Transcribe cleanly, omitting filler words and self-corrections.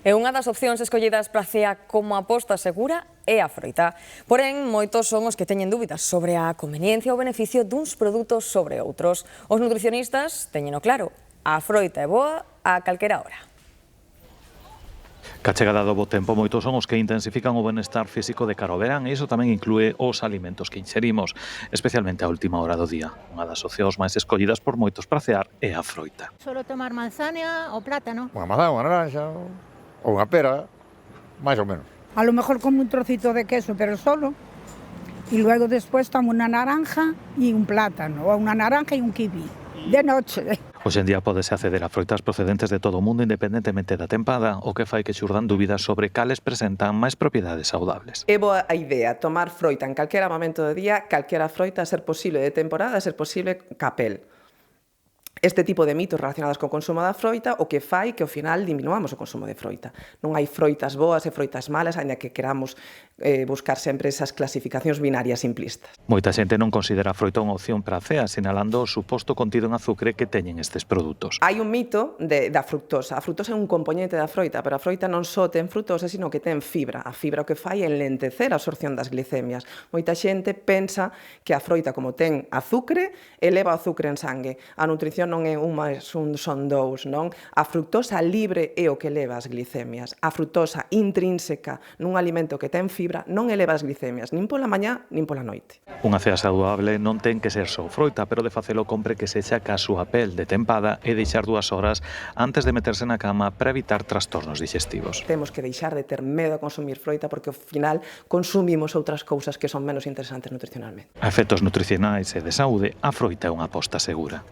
E unha das opcións escollidas para a cea como aposta segura é a froita. Porén, moitos son os que teñen dúbidas sobre a conveniencia ou beneficio duns produtos sobre outros. Os nutricionistas teñeno claro, a froita é boa a calquera hora. Ca chegada do bo tempo, moitos son os que intensifican o benestar físico de cara ao verán e iso tamén inclúe os alimentos que inxerimos, especialmente a última hora do día. Unha das opcións máis escollidas por moitos para cear é a froita. Solo tomar manzana ou plátano. Unha manzana, unha naranja ou unha pera, máis ou menos. A lo mejor como un trocito de queso, pero solo. Y luego después tomo una naranja y un plátano, o una naranja y un kiwi. De noche. Hoxe en día pódese acceder a froitas procedentes de todo o mundo independentemente da tempada, o que fai que xurdan dúbidas sobre cales presentan máis propiedades saudables. É boa a idea tomar froita en calquera momento do día, calquera froita, a ser posible de temporada, a ser posible capel. Este tipo de mitos relacionados co consumo da froita o que fai que ao final diminuamos o consumo de froita. Non hai froitas boas e froitas malas, aínda que queramos buscar sempre esas clasificacións binarias simplistas. Moita xente non considera a froita unha opción para a cea, sinalando o suposto contido en azucre que teñen estes produtos. Hai un mito da fructosa. A fructosa é un componente da froita, pero a froita non só ten fructosa, sino que ten fibra. A fibra o que fai é enlentecer a absorción das glicemias. Moita xente pensa que a froita, como ten azucre, eleva o azucre en sangue. A nutrición non é un máis un, son dous, non? A fructosa libre é o que eleva as glicemias. A fructosa intrínseca nun alimento que ten fibra non eleva as glicemias, nin pola mañá, nin pola noite. Unha cea saudable non ten que ser só froita, pero de facelo compre que sexa ca súa pel de tempada e deixar 2 horas antes de meterse na cama para evitar trastornos digestivos. Temos que deixar de ter medo a consumir froita porque ao final consumimos outras cousas que son menos interesantes nutricionalmente. A efectos nutricionais e de saúde, a froita é unha aposta segura.